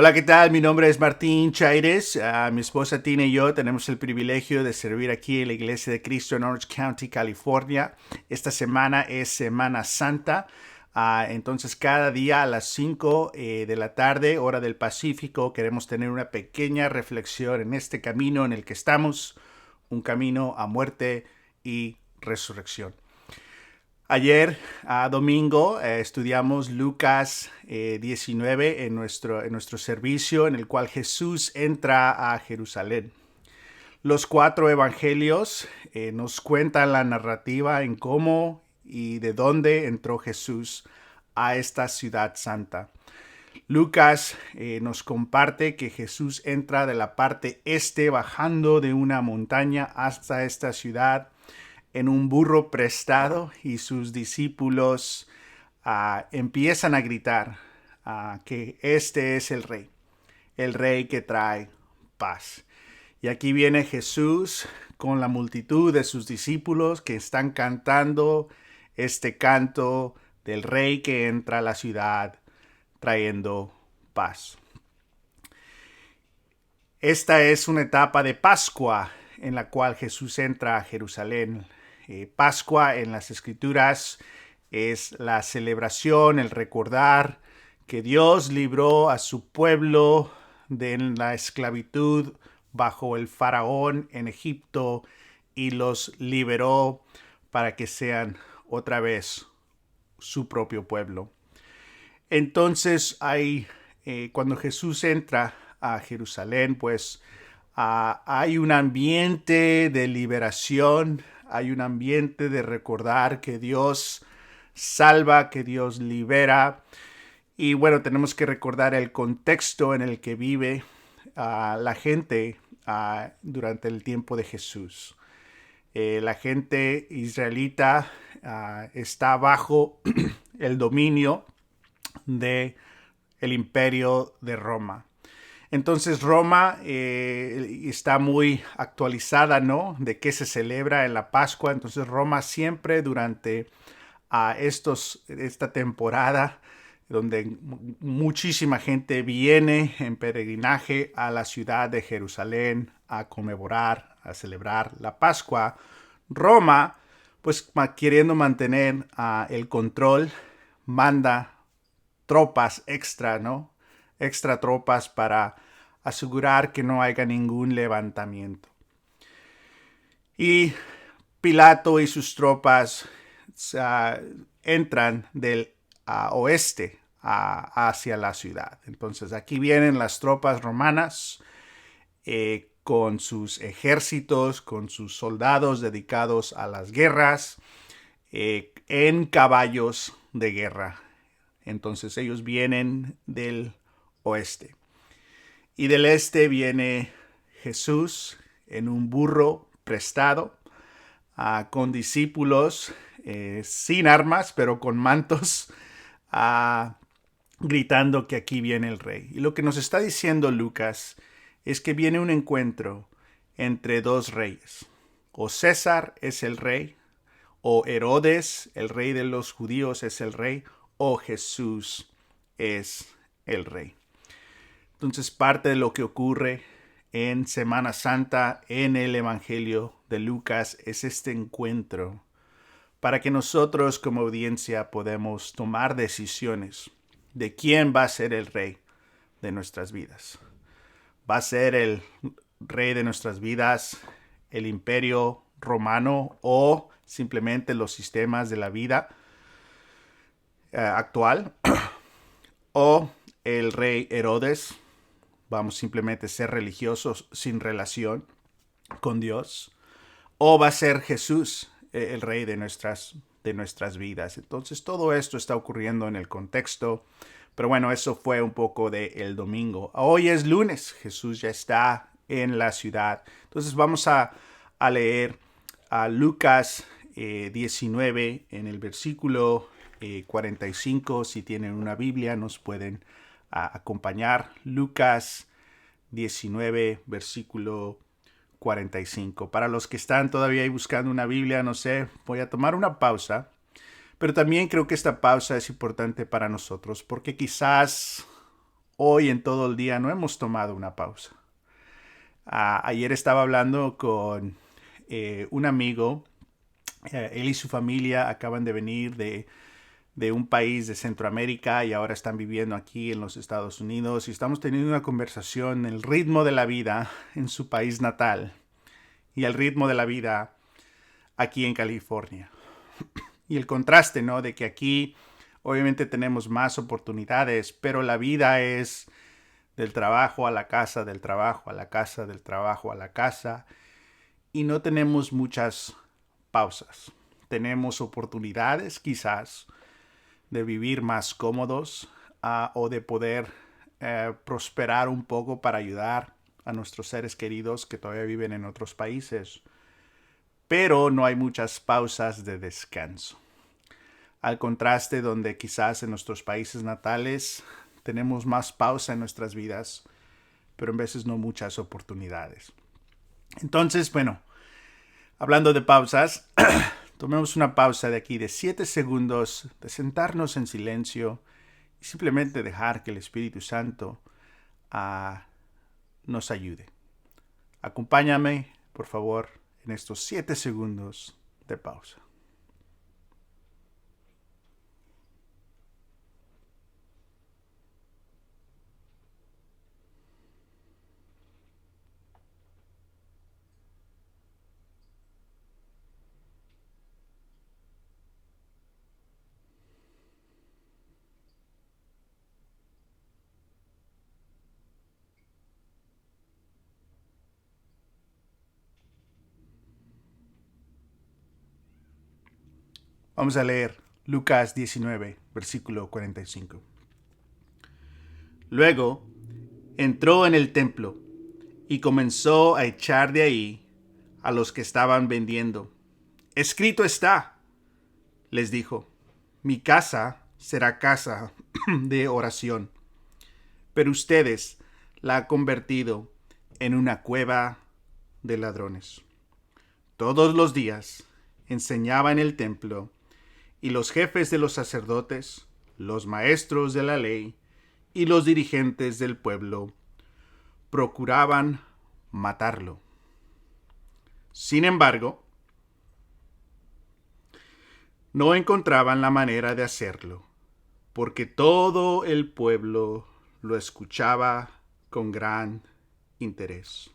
Hola, ¿qué tal? Mi nombre es Martín Chaires. Mi esposa Tina y yo tenemos el privilegio de servir aquí en la Iglesia de Cristo en Orange County, California. Esta semana es Semana Santa. Entonces, cada día a las 5 de la tarde, hora del Pacífico, queremos tener una pequeña reflexión en este camino en el que estamos, un camino a muerte y resurrección. Ayer, domingo, estudiamos Lucas 19 en nuestro servicio en el cual Jesús entra a Jerusalén. Los cuatro evangelios nos cuentan la narrativa en cómo y de dónde entró Jesús a esta ciudad santa. Lucas nos comparte que Jesús entra de la parte este bajando de una montaña hasta esta ciudad en un burro prestado y sus discípulos empiezan a gritar que este es el rey que trae paz. Y aquí viene Jesús con la multitud de sus discípulos que están cantando este canto del rey que entra a la ciudad trayendo paz. Esta es una etapa de Pascua en la cual Jesús entra a Jerusalén. Pascua en las Escrituras es la celebración, el recordar que Dios libró a su pueblo de la esclavitud bajo el faraón en Egipto y los liberó para que sean otra vez su propio pueblo. Entonces cuando Jesús entra a Jerusalén, pues hay un ambiente de liberación, hay un ambiente de recordar que Dios salva, que Dios libera. Y bueno, tenemos que recordar el contexto en el que vive la gente durante el tiempo de Jesús. La gente israelita está bajo el dominio de el imperio de Roma. Entonces Roma está muy actualizada, ¿no? De qué se celebra en la Pascua. Entonces Roma siempre durante esta temporada, donde muchísima gente viene en peregrinaje a la ciudad de Jerusalén a conmemorar, a celebrar la Pascua, Roma, pues queriendo mantener el control, manda tropas extra, ¿no? Extra tropas para asegurar que no haya ningún levantamiento. Y Pilato y sus tropas entran del oeste hacia la ciudad. Entonces aquí vienen las tropas romanas con sus ejércitos, con sus soldados dedicados a las guerras, en caballos de guerra. Entonces ellos vienen del oeste. Y del este viene Jesús en un burro prestado, con discípulos sin armas, pero con mantos, gritando que aquí viene el rey. Y lo que nos está diciendo Lucas es que viene un encuentro entre dos reyes. O César es el rey, o Herodes, el rey de los judíos, es el rey, o Jesús es el rey. Entonces, parte de lo que ocurre en Semana Santa en el Evangelio de Lucas es este encuentro para que nosotros como audiencia podamos tomar decisiones de quién va a ser el rey de nuestras vidas. ¿Va a ser el rey de nuestras vidas el imperio romano o simplemente los sistemas de la vida actual? ¿O el rey Herodes? Vamos simplemente a ser religiosos sin relación con Dios. ¿O va a ser Jesús el rey de nuestras vidas? Entonces todo esto está ocurriendo en el contexto. Pero bueno, eso fue un poco del domingo. Hoy es lunes. Jesús ya está en la ciudad. Entonces vamos a leer a Lucas 19 en el versículo 45. Si tienen una Biblia nos pueden acompañar. Lucas 19, versículo 45. Para los que están todavía ahí buscando una Biblia, no sé, voy a tomar una pausa. Pero también creo que esta pausa es importante para nosotros porque quizás hoy en todo el día no hemos tomado una pausa. Ayer estaba hablando con un amigo. Él y su familia acaban de venir de un país de Centroamérica y ahora están viviendo aquí en los Estados Unidos y estamos teniendo una conversación, el ritmo de la vida en su país natal y el ritmo de la vida aquí en California. Y el contraste, ¿no? De que aquí obviamente tenemos más oportunidades, pero la vida es del trabajo a la casa, del trabajo a la casa, del trabajo a la casa y no tenemos muchas pausas. Tenemos oportunidades quizás de vivir más cómodos o de poder prosperar un poco para ayudar a nuestros seres queridos que todavía viven en otros países. Pero no hay muchas pausas de descanso. Al contraste donde quizás en nuestros países natales tenemos más pausa en nuestras vidas, pero en veces no muchas oportunidades. Entonces, bueno, hablando de pausas, tomemos una pausa de aquí de 7 segundos, de sentarnos en silencio y simplemente dejar que el Espíritu Santo nos ayude. Acompáñame, por favor, en estos 7 segundos de pausa. Vamos a leer Lucas 19, versículo 45. Luego entró en el templo y comenzó a echar de ahí a los que estaban vendiendo. Escrito está, les dijo, mi casa será casa de oración, pero ustedes la han convertido en una cueva de ladrones. Todos los días enseñaba en el templo y los jefes de los sacerdotes, los maestros de la ley y los dirigentes del pueblo procuraban matarlo. Sin embargo, no encontraban la manera de hacerlo, porque todo el pueblo lo escuchaba con gran interés.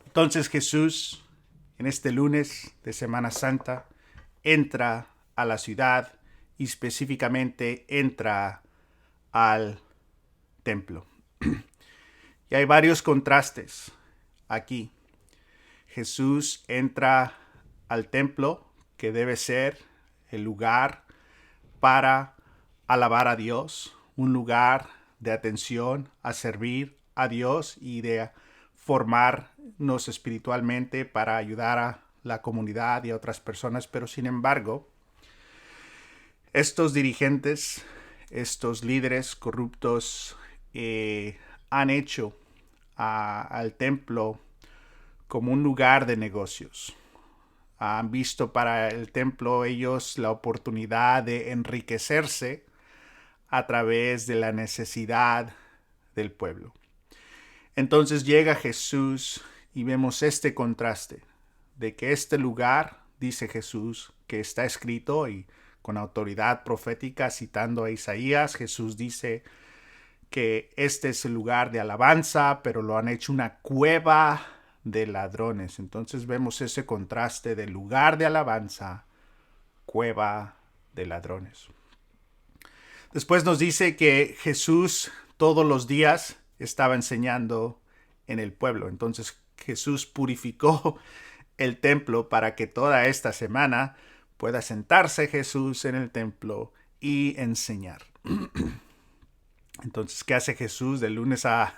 Entonces Jesús, en este lunes de Semana Santa, entra a la ciudad y específicamente entra al templo. Y hay varios contrastes aquí. Jesús entra al templo, que debe ser el lugar para alabar a Dios, un lugar de atención a servir a Dios y de formarnos espiritualmente para ayudar a la comunidad y a otras personas, pero sin embargo, estos dirigentes, estos líderes corruptos han hecho al templo como un lugar de negocios. Han visto para el templo ellos la oportunidad de enriquecerse a través de la necesidad del pueblo. Entonces llega Jesús y vemos este contraste de que este lugar, dice Jesús, que está escrito y con autoridad profética citando a Isaías, Jesús dice que este es el lugar de alabanza, pero lo han hecho una cueva de ladrones. Entonces vemos ese contraste del lugar de alabanza, cueva de ladrones. Después nos dice que Jesús todos los días estaba enseñando en el pueblo. Entonces Jesús purificó el templo para que toda esta semana pueda sentarse Jesús en el templo y enseñar. Entonces, ¿qué hace Jesús de lunes a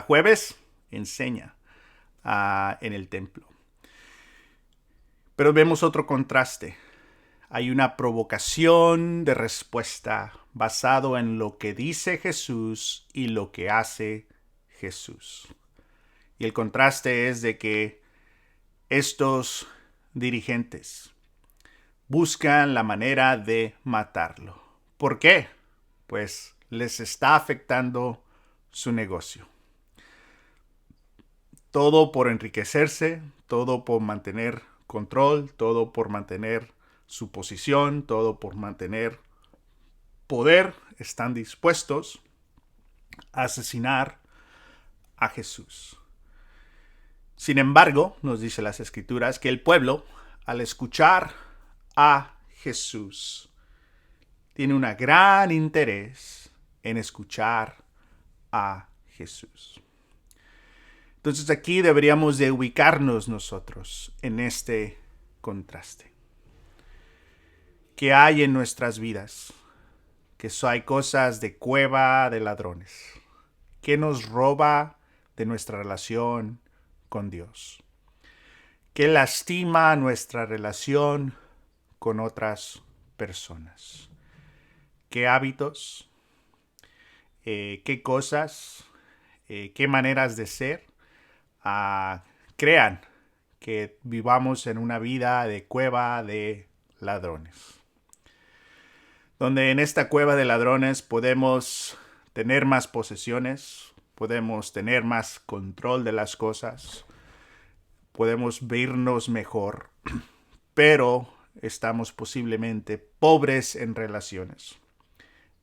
jueves? Enseña en el templo. Pero vemos otro contraste. Hay una provocación de respuesta basado en lo que dice Jesús y lo que hace Jesús. Y el contraste es de que estos dirigentes buscan la manera de matarlo. ¿Por qué? Pues les está afectando su negocio. Todo por enriquecerse, todo por mantener control, todo por mantener su posición, todo por mantener poder. Están dispuestos a asesinar a Jesús. Sin embargo, nos dice las Escrituras que el pueblo, al escuchar a Jesús, tiene un gran interés en escuchar a Jesús. Entonces aquí deberíamos de ubicarnos nosotros en este contraste. ¿Qué hay en nuestras vidas? Que hay cosas de cueva de ladrones. ¿Qué nos roba de nuestra relación con Dios? ¿Qué lastima nuestra relación con otras personas? ¿Qué hábitos? ¿Qué cosas? ¿Qué maneras de ser? Crean que vivamos en una vida de cueva de ladrones. Donde en esta cueva de ladrones podemos tener más posesiones, podemos tener más control de las cosas, podemos vernos mejor, pero estamos posiblemente pobres en relaciones,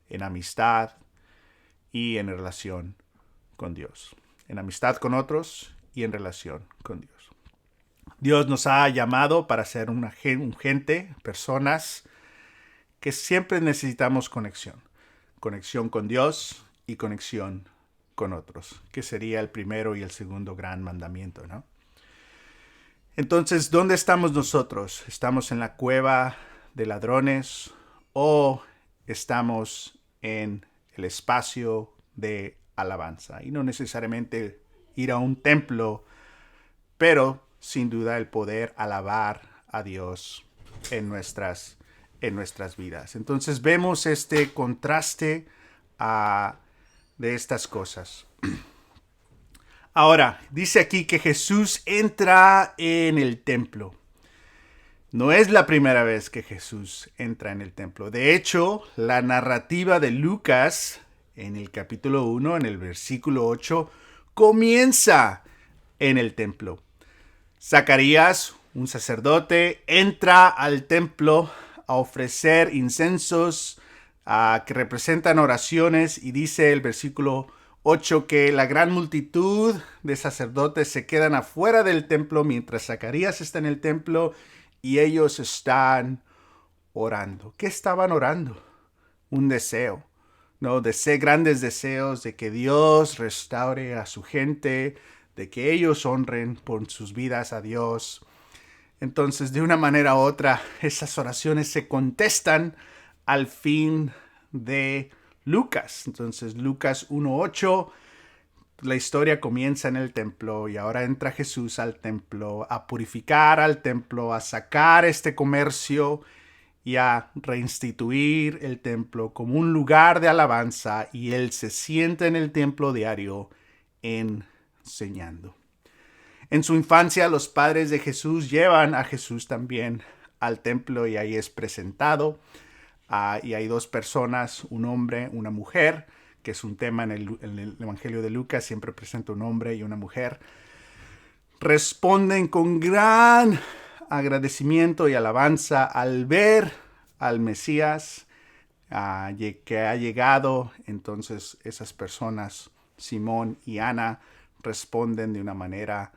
en amistad y en relación con Dios, en amistad con otros y en relación con Dios. Dios nos ha llamado para ser un gente, personas que siempre necesitamos conexión. Conexión con Dios y conexión con otros, que sería el primero y el segundo gran mandamiento, ¿no? Entonces, ¿dónde estamos nosotros? ¿Estamos en la cueva de ladrones o estamos en el espacio de alabanza? Y no necesariamente ir a un templo, pero sin duda el poder alabar a Dios en nuestras vidas. Entonces vemos este contraste de estas cosas. Ahora, dice aquí que Jesús entra en el templo. No es la primera vez que Jesús entra en el templo. De hecho, la narrativa de Lucas, en el capítulo 1, en el versículo 8, comienza en el templo. Zacarías, un sacerdote, entra al templo a ofrecer incensos que representan oraciones, y dice el versículo 8 que la gran multitud de sacerdotes se quedan afuera del templo mientras Zacarías está en el templo y ellos están orando. ¿Qué estaban orando? Un deseo, ¿no? Grandes deseos de que Dios restaure a su gente, de que ellos honren por sus vidas a Dios. Entonces, de una manera u otra, esas oraciones se contestan al fin de Lucas. Entonces, Lucas 1:8, la historia comienza en el templo y ahora entra Jesús al templo a purificar al templo, a sacar este comercio y a reinstituir el templo como un lugar de alabanza, y Él se sienta en el templo diario enseñando. En su infancia, los padres de Jesús llevan a Jesús también al templo y ahí es presentado. Y hay dos personas, un hombre, una mujer, que es un tema en el Evangelio de Lucas, siempre presenta un hombre y una mujer. Responden con gran agradecimiento y alabanza al ver al Mesías que ha llegado. Entonces esas personas, Simón y Ana, responden de una manera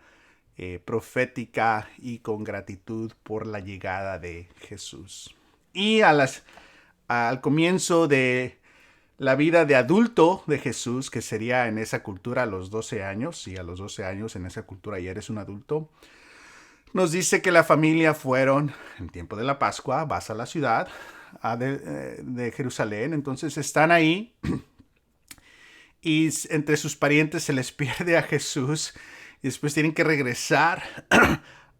profética y con gratitud por la llegada de Jesús. Y al comienzo de la vida de adulto de Jesús, que sería en esa cultura a los 12 años, y a los 12 años en esa cultura ya eres un adulto, nos dice que la familia fueron, en tiempo de la Pascua, vas a la ciudad de Jerusalén, entonces están ahí y entre sus parientes se les pierde a Jesús y después tienen que regresar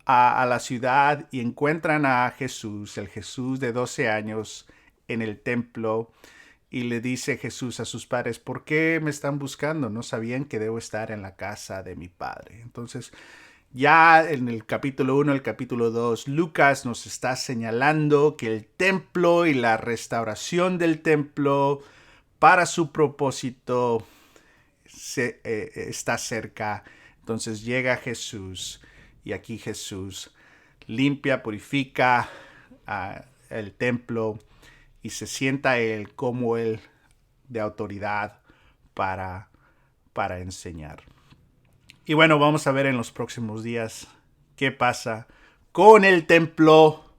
a la ciudad y encuentran a Jesús, el Jesús de 12 años, en el templo, y le dice Jesús a sus padres: ¿por qué me están buscando? ¿No sabían que debo estar en la casa de mi Padre? Entonces, ya en el capítulo 1, el capítulo 2, Lucas nos está señalando que el templo y la restauración del templo para su propósito está cerca. Entonces llega Jesús y aquí Jesús limpia, purifica el templo y se sienta Él como Él de autoridad para enseñar. Y bueno, vamos a ver en los próximos días qué pasa con el templo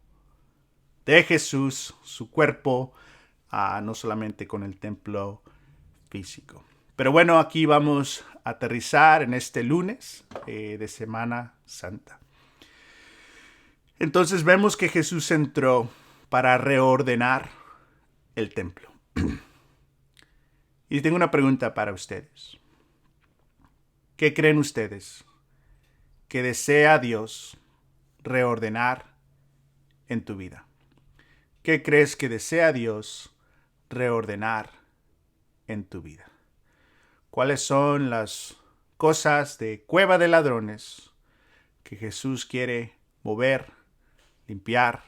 de Jesús, su cuerpo, no solamente con el templo físico. Pero bueno, aquí vamos a aterrizar en este lunes de Semana Santa. Entonces vemos que Jesús entró para reordenar el templo. Y tengo una pregunta para ustedes. ¿Qué creen ustedes que desea Dios reordenar en tu vida? ¿Qué crees que desea Dios reordenar en tu vida? ¿Cuáles son las cosas de cueva de ladrones que Jesús quiere mover, limpiar,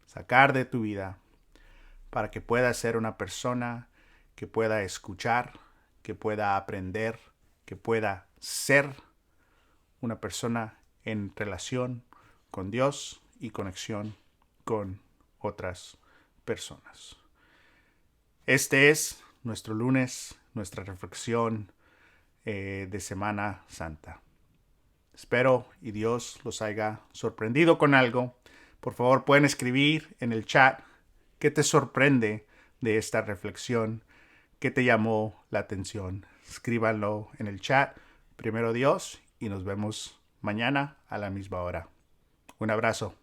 sacar de tu vida para que puedas ser una persona que pueda escuchar, que pueda aprender, que pueda ser una persona en relación con Dios y conexión con otras personas? Este es nuestro lunes, nuestra reflexión de Semana Santa. Espero y Dios los haya sorprendido con algo. Por favor, pueden escribir en el chat qué te sorprende de esta reflexión, qué te llamó la atención. Escríbanlo en el chat. Primero Dios y nos vemos mañana a la misma hora. Un abrazo.